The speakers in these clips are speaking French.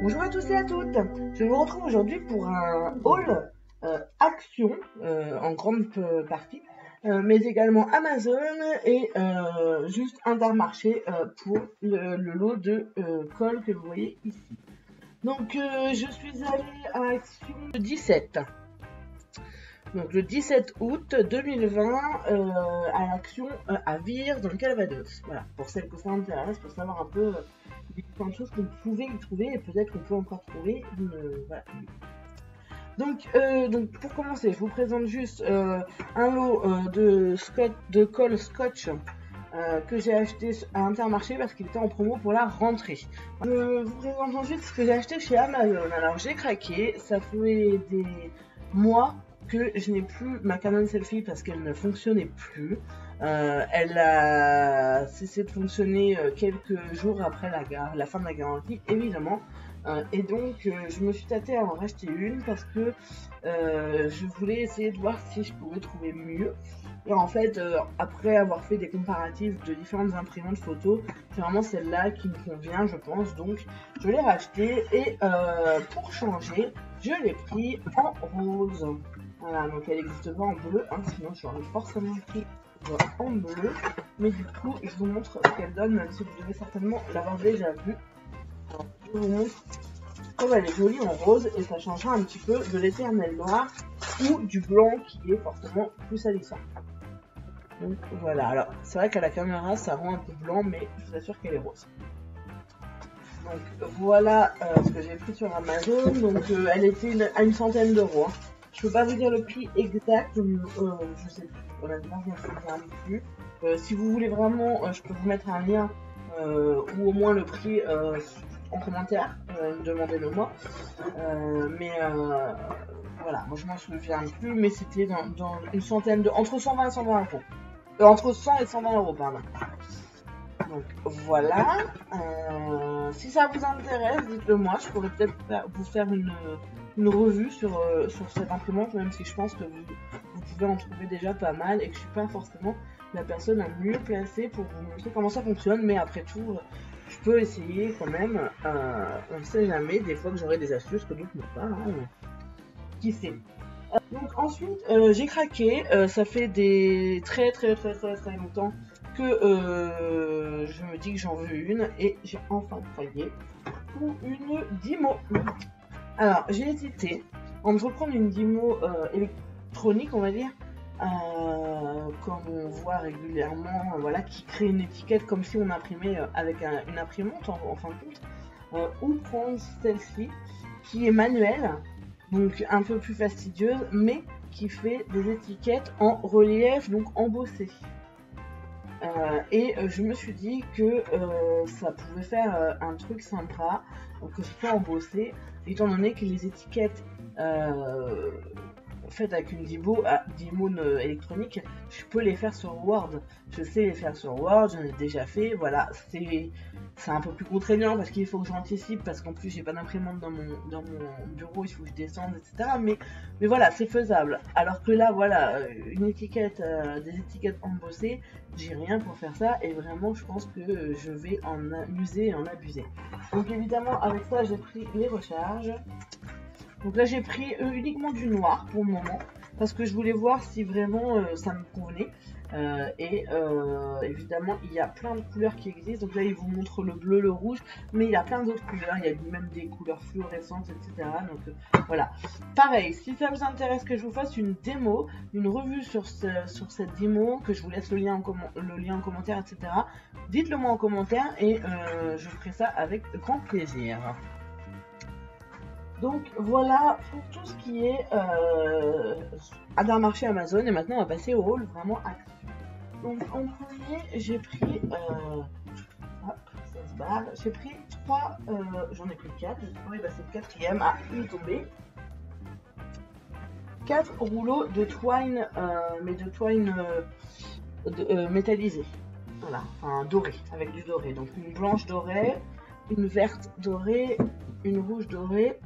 Bonjour à tous et à toutes. Je vous retrouve aujourd'hui pour un haul Action en grande partie, mais également Amazon et juste Intermarché pour le lot de colle que vous voyez ici. Donc je suis allée à Action le 17. Donc le 17 août 2020 à l'Action à Vire dans le Calvados. Voilà, pour celles que ça intéresse, pour savoir un peu les différentes choses qu'on pouvait y trouver et peut-être qu'on peut encore trouver. Voilà. Donc pour commencer, je vous présente juste un lot de colle scotch que j'ai acheté à Intermarché parce qu'il était en promo pour la rentrée. Je vous présente ensuite ce que j'ai acheté chez Amazon. Alors j'ai craqué, ça fait des mois que je n'ai plus ma Canon Selfie parce qu'elle ne fonctionnait plus. Elle a cessé de fonctionner quelques jours après la fin de la garantie, évidemment. Et donc je me suis tâtée à en racheter une parce que je voulais essayer de voir si je pouvais trouver mieux. Et en fait, après avoir fait des comparatifs de différentes imprimantes photos, c'est vraiment celle-là qui me convient, je pense. Donc je l'ai rachetée et pour changer, je l'ai pris en rose. Voilà, donc elle n'existe pas en bleu, hein, sinon j'aurais forcément pris en bleu. Mais du coup, je vous montre ce qu'elle donne, même si vous devez certainement l'avoir déjà vu. Je vous montre comme elle est jolie en rose et ça changera un petit peu de l'éternel noir ou du blanc qui est forcément plus salissant. Donc voilà, alors c'est vrai qu'à la caméra ça rend un peu blanc, mais je vous assure qu'elle est rose. Donc voilà ce que j'ai pris sur Amazon. Donc elle était à une centaine d'euros. Hein. Je peux pas vous dire le prix exact, je sais plus, honnêtement je ne me souviens plus. Si vous voulez vraiment, je peux vous mettre un lien ou au moins le prix en commentaire, demandez-le moi. Voilà, moi je m'en souviens plus, mais c'était dans une centaine de... entre 120 et 120 euros. Entre 100 et 120 euros, pardon. Donc voilà, si ça vous intéresse, dites-le moi, je pourrais peut-être vous faire une revue sur cette imprimante, même si je pense que vous pouvez en trouver déjà pas mal et que je suis pas forcément la personne la mieux placée pour vous montrer comment ça fonctionne, mais après tout, je peux essayer quand même, on ne sait jamais, des fois que j'aurai des astuces que d'autres n'ont pas, hein, qui sait. Donc ensuite, j'ai craqué, ça fait des très longtemps que je me dis que j'en veux une et j'ai enfin craqué pour une Dymo. Alors j'ai hésité entre prendre une Dymo électronique, on va dire, comme on voit régulièrement, voilà, qui crée une étiquette comme si on imprimait avec une imprimante en fin de compte, ou prendre celle-ci qui est manuelle, donc un peu plus fastidieuse, mais qui fait des étiquettes en relief, donc embossées. Et je me suis dit que ça pouvait faire un truc sympa, que ce soit embossé, étant donné que les étiquettes faites avec une Dymo électronique, je peux les faire sur Word. Je sais les faire sur Word, j'en ai déjà fait, voilà, c'est un peu plus contraignant parce qu'il faut que j'anticipe, parce qu'en plus j'ai pas d'imprimante dans mon bureau, il faut que je descende, etc. Mais voilà, c'est faisable. Alors que là, voilà, une étiquette, des étiquettes embossées, j'ai rien pour faire ça et vraiment je pense que je vais en user et en abuser. Donc évidemment avec ça j'ai pris les recharges. Donc là j'ai pris uniquement du noir pour le moment parce que je voulais voir si vraiment ça me convenait. Évidemment il y a plein de couleurs qui existent. Donc là il vous montre le bleu, le rouge, mais il y a plein d'autres couleurs. Il y a même des couleurs fluorescentes, etc. Donc voilà. Pareil, si ça vous intéresse que je vous fasse une démo, une revue sur cette démo, que je vous laisse le lien en commentaire, etc. Dites-le moi en commentaire et je ferai ça avec grand plaisir. Donc voilà pour tout ce qui est Intermarché Amazon, et maintenant on va passer au haul vraiment Action. Donc en premier j'ai pris hop, ça se barre, j'ai pris 3, j'en ai pris 4, oui bah c'est le quatrième, il est tombé. 4 rouleaux de twine, mais de twine métallisé, voilà, enfin doré, avec du doré, donc une blanche dorée, une verte dorée, une rouge dorée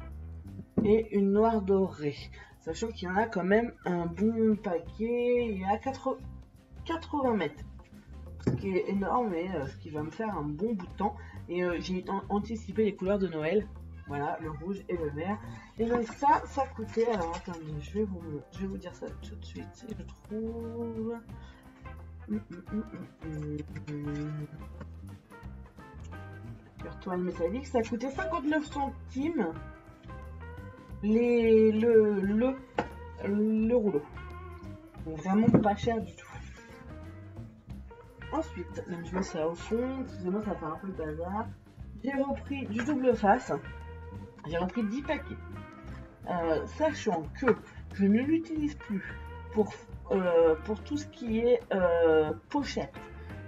et une noire dorée, sachant qu'il y en a quand même un bon paquet, il y a 80 mètres, ce qui est énorme et ce qui va me faire un bon bout de temps. Et j'ai anticipé les couleurs de Noël, Voilà, le rouge et le vert. Et donc ça coûtait, alors attendez, je vais vous dire ça tout de suite, si je trouve... Sur toile métallique, ça coûtait 59 centimes le rouleau. Donc vraiment pas cher du tout. Ensuite, donc je mets ça au fond, excusez-moi ça fait un peu le bazar. J'ai repris du double face, j'ai repris 10 paquets. Sachant que je ne l'utilise plus pour tout ce qui est pochette,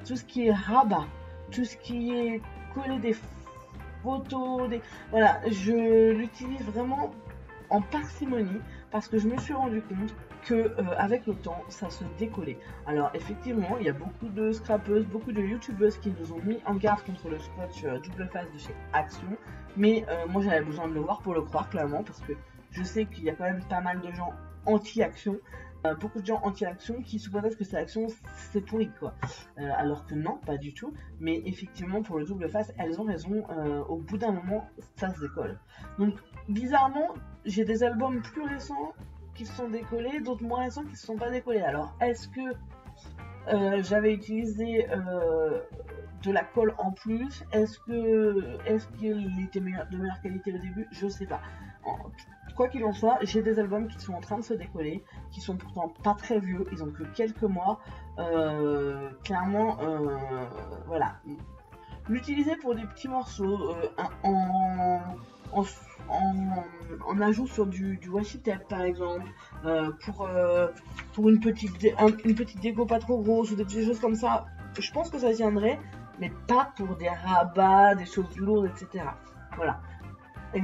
tout ce qui est rabat, tout ce qui est coller des photos, voilà, je l'utilise vraiment en parcimonie parce que je me suis rendu compte que avec le temps ça se décollait. Alors effectivement il y a beaucoup de scrapeuses, beaucoup de youtubeuses qui nous ont mis en garde contre le scotch double face de chez Action, mais moi j'avais besoin de le voir pour le croire clairement, parce que je sais qu'il y a quand même pas mal de gens anti-Action, beaucoup de gens anti-Action qui supposent que c'est Action, c'est pourri quoi, alors que non, pas du tout. Mais effectivement pour le double face elles ont raison, au bout d'un moment ça se décolle. Donc bizarrement j'ai des albums plus récents qui se sont décollés, d'autres moins récents qui se sont pas décollés. Alors est-ce que j'avais utilisé de la colle en plus, est-ce qu'il était de meilleure qualité au début, je sais pas. Quoi qu'il en soit, j'ai des albums qui sont en train de se décoller, qui sont pourtant pas très vieux, ils ont que quelques mois. Clairement, voilà. L'utiliser pour des petits morceaux, en ajout sur du washi tape par exemple, pour une petite déco pas trop grosse ou des petites choses comme ça, je pense que ça tiendrait, mais pas pour des rabats, des choses lourdes, etc. Voilà. Et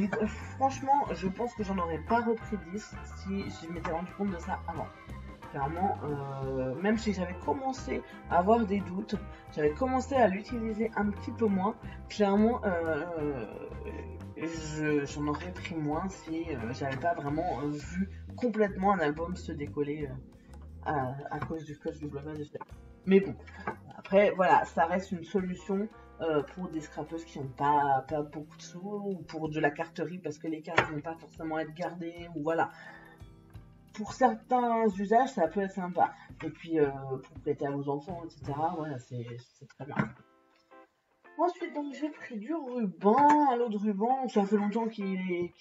franchement, je pense que j'en aurais pas repris 10 si je m'étais rendu compte de ça avant. Clairement, même si j'avais commencé à avoir des doutes, j'avais commencé à l'utiliser un petit peu moins, clairement, j'en aurais pris moins si j'avais pas vraiment vu complètement un album se décoller à cause du scotch double face. Mais bon, après, voilà, ça reste une solution pour des scrapeuses qui n'ont pas beaucoup de sous, ou pour de la carterie parce que les cartes ne vont pas forcément être gardées, ou voilà. Pour certains usages, ça peut être sympa. Et puis, pour prêter à vos enfants, etc., voilà, c'est très bien. Ensuite, donc, j'ai pris du ruban, un lot de ruban. Ça fait longtemps qu'il y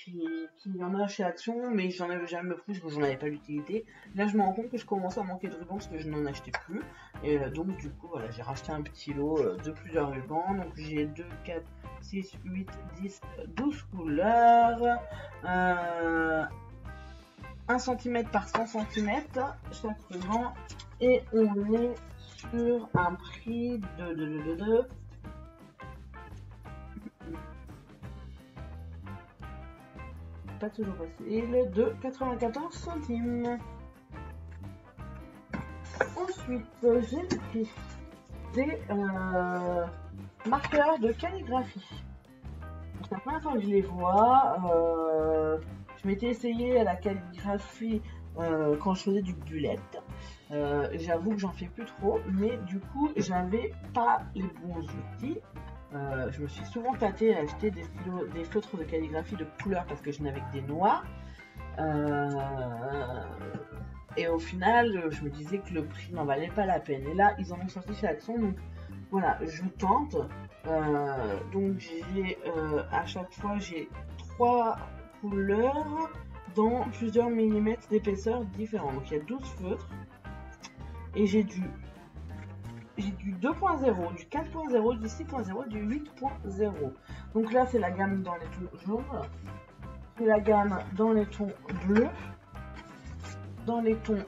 en a chez Action, mais j'en avais jamais pris parce que j'en avais pas l'utilité. Là, je me rends compte que je commençais à manquer de ruban parce que je n'en achetais plus. Et donc, du coup, voilà, j'ai racheté un petit lot de plusieurs rubans. Donc, j'ai 2, 4, 6, 8, 10, 12 couleurs. 1 cm par 100 cm chaque ruban, et on est sur un prix de pas toujours facile, de 94 centimes. Ensuite j'ai pris des marqueurs de calligraphie. C'est la première fois que je les vois. Je m'étais essayé à la calligraphie quand je faisais du bullet. J'avoue que j'en fais plus trop, mais du coup j'avais pas les bons outils. Je me suis souvent tâtée à acheter des stylos, des feutres de calligraphie de couleur parce que je n'avais que des noirs. Et au final, je me disais que le prix n'en valait pas la peine. Et là, ils en ont sorti chez Action, donc voilà, je tente. Donc j'ai à chaque fois j'ai 3 couleurs dans plusieurs millimètres d'épaisseur différents. Donc il y a 12 feutres et j'ai du 2.0, du 4.0, du 6.0, du 8.0. Donc là c'est la gamme dans les tons jaunes, c'est la gamme dans les tons bleus, dans les tons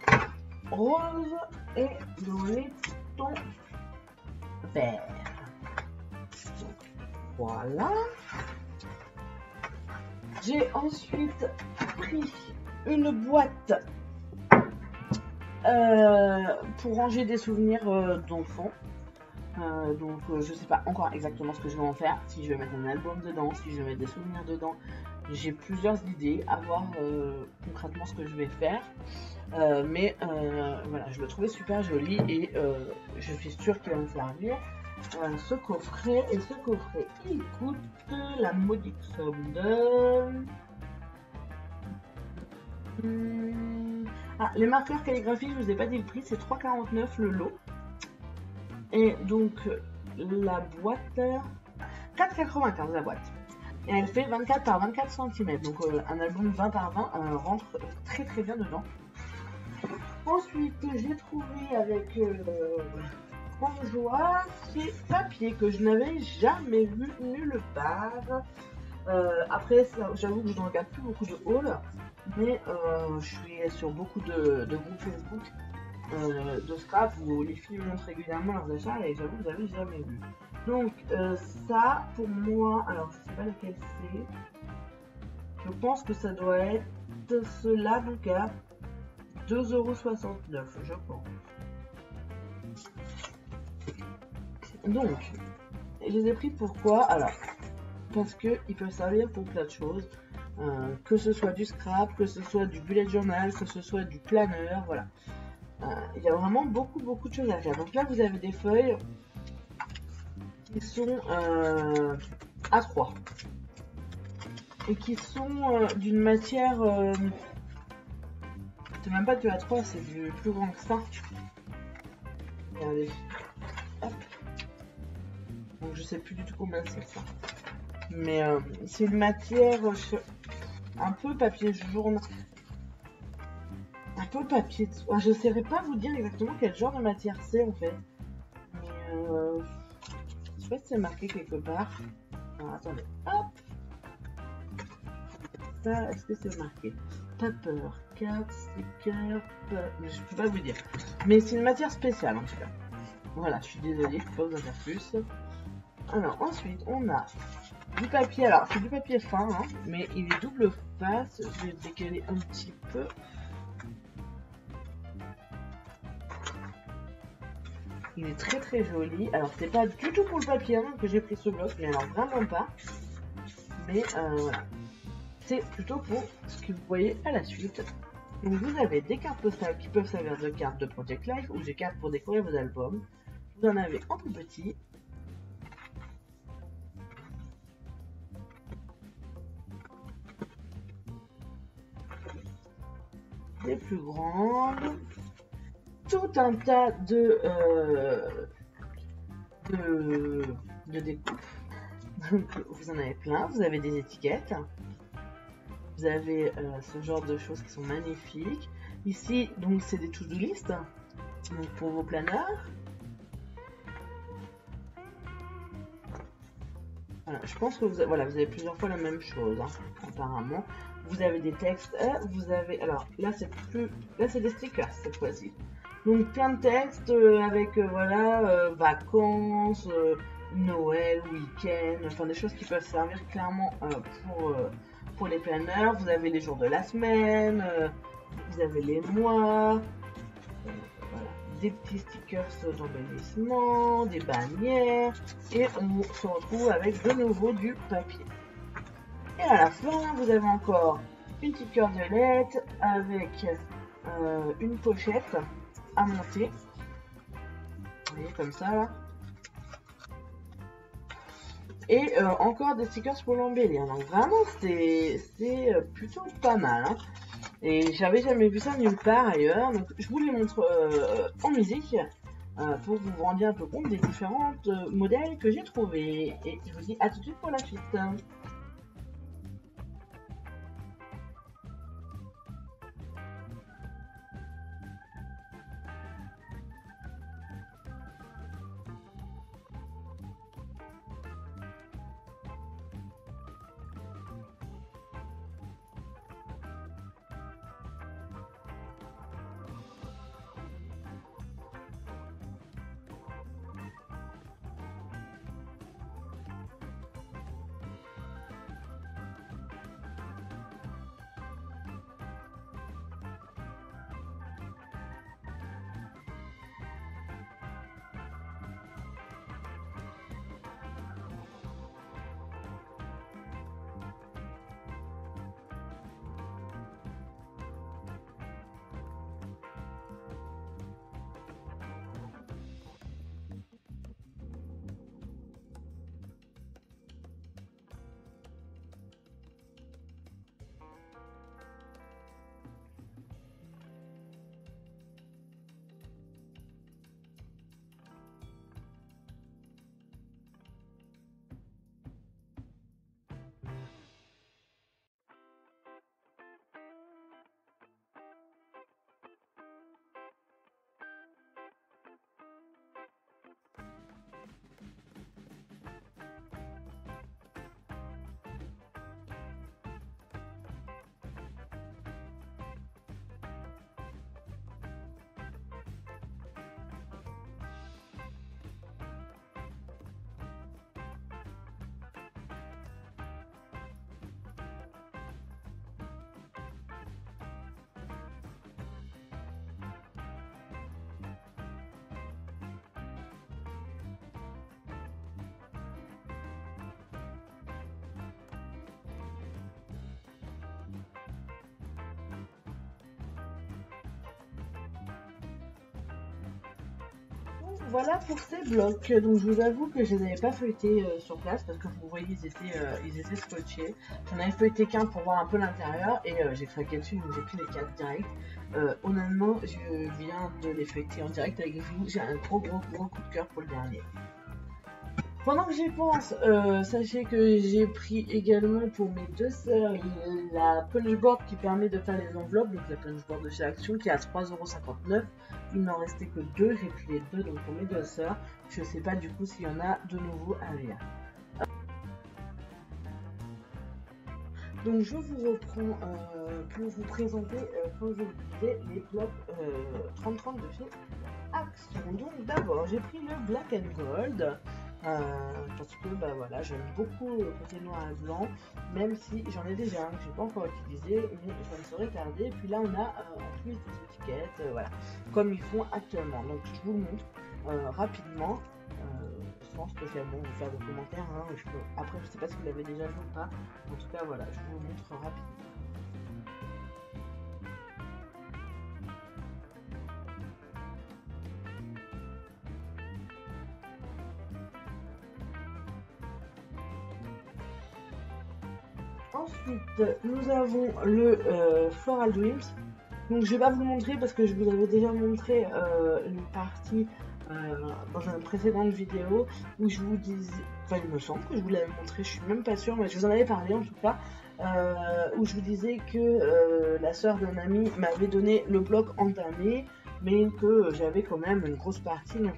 roses et dans les tons verts. Donc, voilà. J'ai ensuite pris une boîte pour ranger des souvenirs d'enfants. Donc je sais pas encore exactement ce que je vais en faire, si je vais mettre un album dedans, si je vais mettre des souvenirs dedans. J'ai plusieurs idées à voir concrètement ce que je vais faire. Mais voilà, je le trouvais super joli et je suis sûre qu'il va me servir. ce coffret. Et ce coffret, il coûte la modique somme de... Ah, les marqueurs calligraphiques, je vous ai pas dit le prix, c'est 3,49 le lot. Et donc la boîte, 4,95 la boîte. Et elle fait 24 par 24 cm. Donc un album 20 par 20 rentre très très bien dedans. Ensuite, j'ai trouvé avec grande joie ces papiers que je n'avais jamais vu nulle part. Après, j'avoue que je ne regarde plus beaucoup de hauls, mais je suis sur beaucoup de groupes Facebook de scrap où les filles montrent régulièrement leurs achats et j'avoue que vous n'avez jamais vu. Donc ça, pour moi, alors je sais pas lequel c'est. Je pense que ça doit être cela, donc à 2,69 €, je pense. Donc, je les ai pris pourquoi? Alors, parce qu'ils peuvent servir pour plein de choses. Que ce soit du scrap, que ce soit du bullet journal, que ce soit du planeur, voilà. Il y a vraiment beaucoup de choses à faire. Donc là, vous avez des feuilles qui sont A3 et qui sont d'une matière... c'est même pas du A3, c'est du plus grand que ça. Regardez. Hop. Donc je sais plus du tout combien c'est ça. Mais c'est une matière un peu papier journal. Un peu papier. Je ne saurais pas vous dire exactement quel genre de matière c'est en fait. Mais je sais pas si c'est marqué quelque part. Alors attendez. Hop. Ça, est-ce que c'est marqué? Paper, carte, sticker, mais je peux pas vous dire. Mais c'est une matière spéciale en tout cas. Voilà, je suis désolée, je peux pas vous en dire plus. Alors ensuite, on a du papier. Alors c'est du papier fin, hein, mais il est double face. Je vais décaler un petit peu. Il est très très joli. Alors c'est pas du tout pour le papier hein, que j'ai pris ce bloc, mais alors vraiment pas. Mais voilà. C'est plutôt pour ce que vous voyez à la suite. Donc vous avez des cartes postales qui peuvent servir de cartes de Project Life ou des cartes pour décorer vos albums. Vous en avez en plus petit. Des plus grandes. Tout un tas de découpes. Donc vous en avez plein. Vous avez des étiquettes. Vous avez ce genre de choses qui sont magnifiques. Ici, donc c'est des to-do list donc pour vos planeurs. Voilà, je pense que vous avez plusieurs fois la même chose, hein, apparemment. Vous avez des textes, vous avez, alors là c'est des stickers cette fois-ci. Donc plein de textes avec vacances, Noël, week-end, enfin des choses qui peuvent servir clairement pour les planeurs. Vous avez les jours de la semaine, vous avez les mois, voilà, des petits stickers d'embellissement, des bannières, et on se retrouve avec de nouveau du papier. Et à la fin, vous avez encore une petite cœur violette avec une pochette à monter. Vous voyez comme ça là. Et encore des stickers pour l'embellir. Donc vraiment c'est plutôt pas mal. Hein. Et j'avais jamais vu ça nulle part ailleurs. Donc je vous les montre en musique pour vous vous rendiez un peu compte des différents modèles que j'ai trouvés. Et je vous dis à tout de suite pour la suite. voilà pour ces blocs. Donc je vous avoue que je les avais pas feuilletés sur place parce que vous voyez ils étaient scotchés. J'en avais feuilleté qu'un pour voir un peu l'intérieur et j'ai craqué dessus donc j'ai pris les 4 direct. Honnêtement je viens de les feuilleter en direct avec vous. J'ai un gros coup de cœur pour le dernier. Pendant que j'y pense, sachez que j'ai pris également pour mes deux sœurs la punchboard qui permet de faire les enveloppes, donc la punchboard de chez Action qui est à 3,59 €. Il n'en restait que 2, j'ai pris les deux donc pour mes deux sœurs. Je sais pas du coup s'il y en a de nouveau à venir. Donc je vous reprends pour vous présenter, comme je vous disais, les blocs 30-30 de chez Action. Donc d'abord j'ai pris le Black and Gold. Parce que bah voilà, j'aime beaucoup le côté noir et blanc, même si j'en ai déjà un que j'ai pas encore utilisé, mais ça me serait tardé. Puis là on a en plus des étiquettes, voilà, comme ils font actuellement. Donc je vous le montre rapidement, sans spécialement vous faire de commentaires. Hein, après je sais pas si vous l'avez déjà vu ou pas, en tout cas voilà, je vous le montre rapidement. Ensuite, nous avons le Floral Dreams. Donc je vais pas vous le montrer parce que je vous avais déjà montré une partie dans une précédente vidéo où je vous disais, enfin il me semble que je vous l'avais montré, je suis même pas sûre, mais je vous en avais parlé en tout cas, où je vous disais que la sœur d'un ami m'avait donné le bloc entamé, mais que j'avais quand même une grosse partie. Donc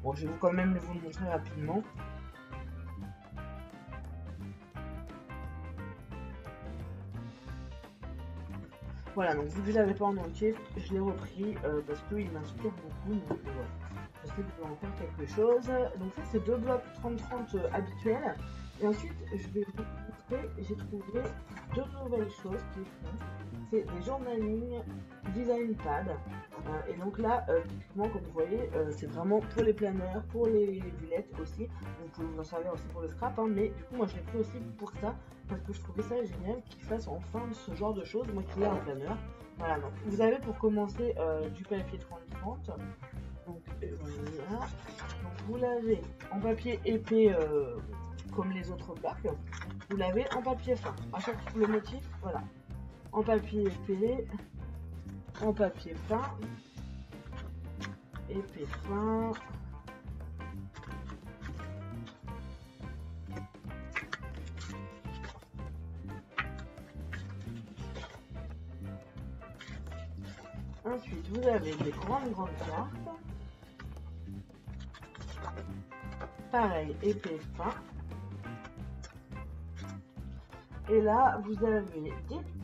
bon, je vais quand même vous le montrer rapidement. Voilà, donc vu que je l'avais pas en entier, je l'ai repris parce qu'il m'inspire beaucoup. Donc voilà, je sais que je vais en faire quelque chose. Donc ça, c'est deux blocs 30-30 habituels. Et ensuite, je vais vous montrer, j'ai trouvé deux nouvelles choses qui font. C'est des journaling design pad. Et donc là, typiquement, comme vous voyez, c'est vraiment pour les planeurs, pour les bullets aussi. Vous pouvez vous en servir aussi pour le scrap, hein, mais du coup, moi je l'ai pris aussi pour ça. Parce que je trouvais ça génial qu'ils fassent enfin ce genre de choses, moi qui ai un planeur. Voilà, donc vous avez pour commencer du papier 30-30. Donc voilà. Donc vous l'avez en papier épais comme les autres blocs. Vous l'avez en papier fin. À chaque fois le motif, voilà. En papier épais, en papier fin, épais fin. Ensuite, vous avez des grandes cartes. Pareil, épais fin. Et là, vous avez des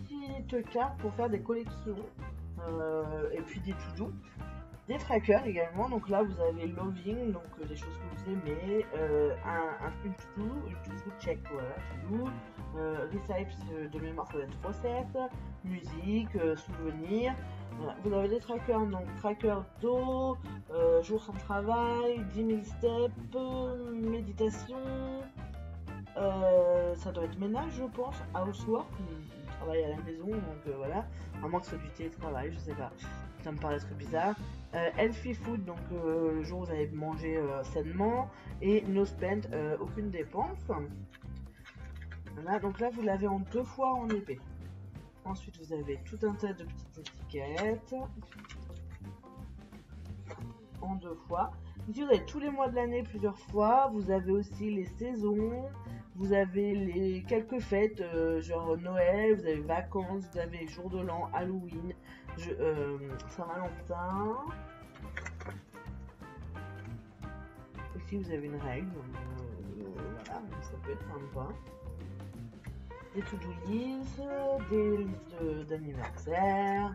petites cartes pour faire des collections. Et puis des to-do. Des trackers également. Donc là, vous avez loving, donc des choses que vous aimez. Une to-do check, voilà, to-do. Recipes de mémoire, ça va être recettes. Musique, souvenirs. Vous avez des trackers, donc tracker d'eau, jour sans travail, 10 000 steps, méditation, ça doit être ménage je pense, housework, travail à la maison, donc voilà, à moins que ce soit du télétravail, je sais pas, ça me paraît être bizarre. Healthy food, donc le jour où vous allez manger sainement, et no spend, aucune dépense. Voilà, donc là vous l'avez en 2 fois en épais. Ensuite, vous avez tout un tas de petites étiquettes en 2 fois. Ici, vous avez tous les mois de l'année plusieurs fois. Vous avez aussi les saisons. Vous avez les quelques fêtes, genre Noël. Vous avez vacances. Vous avez jour de l'an, Halloween, Saint-Valentin. Ici, vous avez une règle. Voilà, ça peut être sympa. Des to-do list, des listes d'anniversaire.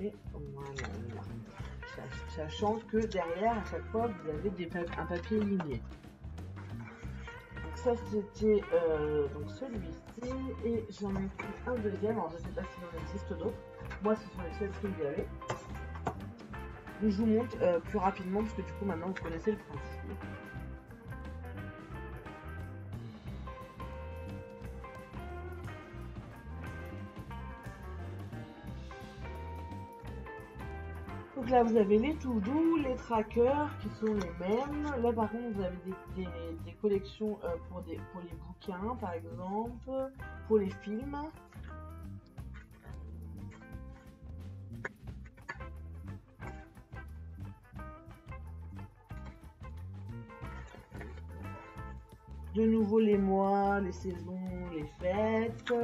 Et voilà. Sachant que derrière, à chaque fois, vous avez un papier ligné. Donc ça, c'était donc celui-ci. Et j'en ai pris un deuxième. Alors, je ne sais pas s'il en existe d'autres. Moi, ce sont les seuls qu'il y avait. Donc, je vous montre plus rapidement, parce que du coup, maintenant, vous connaissez le principe. Donc là, vous avez les tout doux, les trackers qui sont les mêmes. Là, par contre, vous avez des collections pour les bouquins, par exemple, pour les films. De nouveau les mois, les saisons, les fêtes.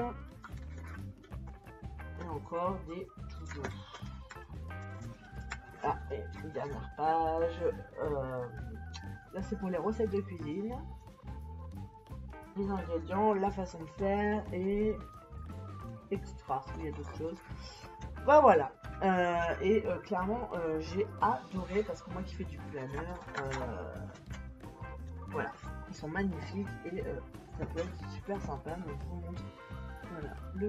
Et encore des tout doux. Ah, et une dernière page. Là, c'est pour les recettes de cuisine. Les ingrédients, la façon de faire et extra, il y a d'autres choses. Bah voilà. Clairement, j'ai adoré parce que moi qui fais du planner, voilà, ils sont magnifiques et ça peut être super sympa. Donc je vous montre. Voilà, le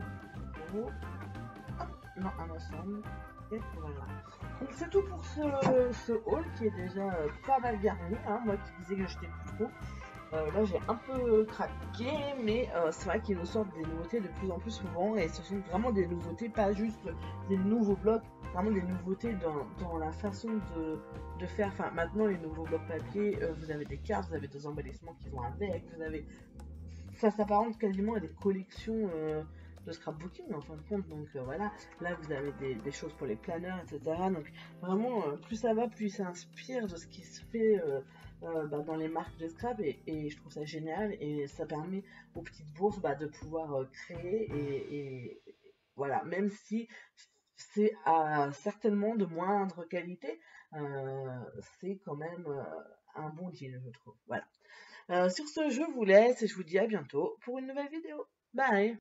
gros. Non, un ensemble. Et voilà. Donc c'est tout pour ce haul qui est déjà pas mal garni. Hein. Moi qui disais que j'étais plus trop. Là j'ai un peu craqué, mais c'est vrai qu'ils nous sortent des nouveautés de plus en plus souvent et ce sont vraiment des nouveautés, pas juste des nouveaux blocs, vraiment des nouveautés dans la façon de faire. Enfin maintenant les nouveaux blocs papier, vous avez des cartes, vous avez des embellissements qui vont avec, vous avez... Ça s'apparente quasiment à des collections de scrapbooking en fin de compte, donc voilà, là vous avez des choses pour les planeurs, etc. Donc vraiment, plus ça va, plus ça inspire de ce qui se fait dans les marques de scrap et je trouve ça génial et ça permet aux petites bourses de pouvoir créer et voilà, même si c'est certainement de moindre qualité, c'est quand même un bon deal, je trouve. Voilà. Sur ce, je vous laisse et je vous dis à bientôt pour une nouvelle vidéo. Bye!